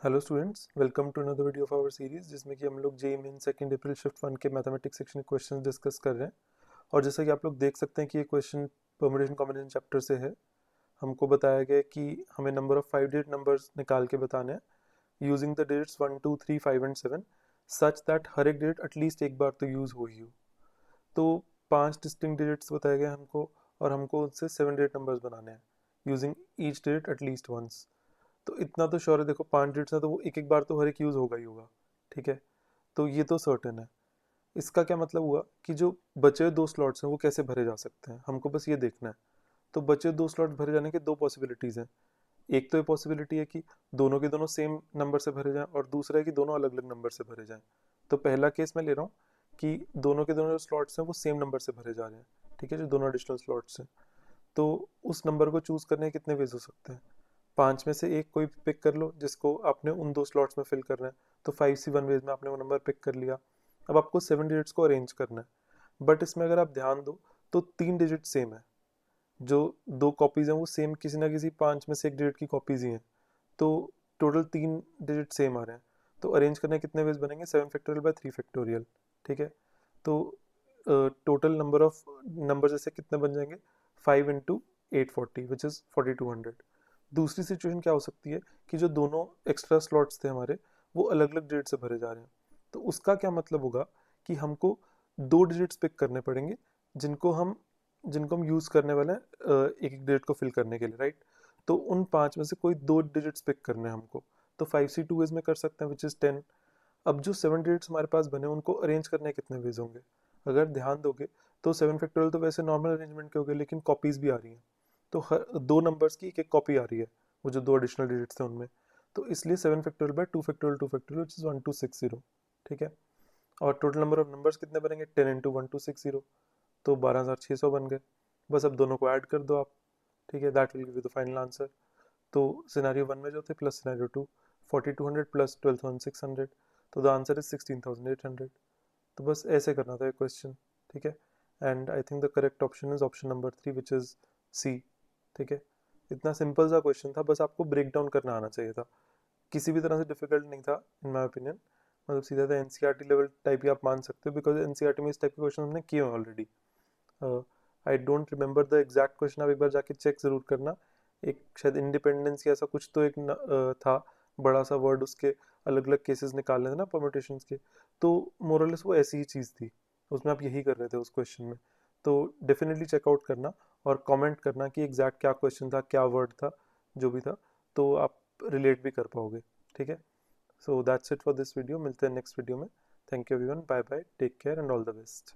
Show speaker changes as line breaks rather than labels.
Hello students, welcome to another video of our series जिसमें कि हम लोग JEE Main second April shift 1 के मैथमेटिक्स सेक्शन के क्वेश्चन डिस्कस कर रहे हैं। और जैसा कि आप लोग देख सकते हैं कि ये क्वेश्चन परम्यूटेशन कॉम्बिनेशन चैप्टर से है। हमको बताया गया है कि हमें नंबर ऑफ 5 डिजिट नंबर्स निकाल के बताने हैं using the digits 1 2 3 5 and 7 such that हर एक डिजिट एटलीस्ट एक बार तो यूज़ हो ही हो। तो 5 डिस्टिंक्ट डिजिट्स बताए गए हमको और हमको उनसे 7 डिजिट नंबर्स बनाने हैं using each digit at least once. तो इतना तो श्योर है, देखो 5 डिजिट्स है तो वो एक एक बार तो हर एक यूज़ होगा ही होगा। ठीक है, तो ये तो सर्टेन है। इसका क्या मतलब हुआ कि जो बचे हुए 2 स्लॉट्स हैं वो कैसे भरे जा सकते हैं, हमको बस ये देखना है। तो बचे हुए 2 स्लॉट्स भरे जाने के 2 पॉसिबिलिटीज़ हैं। एक तो ये पॉसिबिलिटी है कि दोनों के दोनों सेम नंबर से भरे जाएं और दूसरा है कि दोनों अलग अलग नंबर से भरे जाएं। तो पहला केस मैं ले रहा हूँ कि दोनों के दोनों जो स्लॉट्स हैं वो सेम नंबर से भरे जा रहे हैं। ठीक है, जो दोनों एडिशनल स्लॉट्स हैं। तो उस नंबर को चूज़ करने के कितने वेज हो सकते हैं? 5 में से एक कोई पिक कर लो जिसको आपने उन 2 स्लॉट्स में फिल करना है। तो 5C1 वेज में आपने वो नंबर पिक कर लिया। अब आपको 7 डिजिट्स को अरेंज करना है, बट इसमें अगर आप ध्यान दो तो 3 डिजिट सेम है। जो 2 कॉपीज हैं वो सेम किसी ना किसी 5 में से एक डिजिट की कॉपीज ही हैं। तो टोटल 3 डिजिट सेम आ रहे हैं। तो अरेंज करने के कितने वेज बनेंगे? 7 फैक्टोरियल बाय 3 फैक्टोरियल। ठीक है, तो टोटल नंबर ऑफ नंबर जैसे कितने बन जाएंगे? 5 इंटू 840 विच इज़ 4200। दूसरी सिचुएशन क्या हो सकती है कि जो दोनों एक्स्ट्रा स्लॉट्स थे हमारे वो अलग अलग डिजिट से भरे जा रहे हैं। तो उसका क्या मतलब होगा कि हमको 2 डिजिट्स पिक करने पड़ेंगे जिनको हम यूज़ करने वाले हैं एक एक डिजिट को फिल करने के लिए, राइट। तो उन 5 में से कोई 2 डिजिट्स पिक करने हैं हमको। तो 5C2 वेज में कर सकते हैं विच इज़ 10। अब जो 7 डिजिट्स हमारे पास बने उनको अरेंज करने के कितने वेज होंगे? अगर ध्यान दोगे तो 7 फैक्टोरियल तो वैसे नॉर्मल अरेंजमेंट के हो गए, लेकिन कॉपीज भी आ रही हैं। तो हर 2 नंबर्स की एक एक कॉपी आ रही है, वो जो 2 एडिशनल डिजिट्स थे उनमें। तो इसलिए 7 factorial by 2 factorial 2 factorial which is 1260। ठीक है, और टोटल नंबर ऑफ नंबर्स कितने बनेंगे? 10 इंटू 1260, तो 12600 बन गए। बस अब दोनों को ऐड कर दो आप। ठीक है, that will give you the final answer. तो सिनेरियो 1 में जो थे प्लस सिनेरियो 2, 4200 प्लस 12600, तो द आंसर इज 16800। तो बस ऐसे करना था ये क्वेश्चन। ठीक है, and I think the correct option is option number 3 which is C. ठीक है, इतना सिंपल सा क्वेश्चन था, बस आपको ब्रेक डाउन करना आना चाहिए था। किसी भी तरह से डिफिकल्ट नहीं था इन माई ओपिनियन। मतलब सीधा था एनसीईआरटी लेवल टाइप ही आप मान सकते हो, बिकॉज एनसीईआरटी में इस टाइप के क्वेश्चन हमने किए हैं already. I don't remember the exact question, आप एक बार जाके चेक जरूर करना। एक शायद इंडिपेंडेंस या ऐसा कुछ तो एक था, बड़ा सा वर्ड, उसके अलग अलग केसेस निकालने थे ना परम्यूटेशंस के। तो मोरलेस वो ऐसी ही चीज़ थी, उसमें आप यही कर रहे थे उस क्वेश्चन में। तो डेफिनेटली चेकआउट करना और कमेंट करना कि एग्जैक्ट क्या क्वेश्चन था, क्या वर्ड था, जो भी था। तो आप रिलेट भी कर पाओगे। ठीक है, so that's it for this video. मिलते हैं नेक्स्ट वीडियो में। Thank you everyone, bye bye, take care and all the best.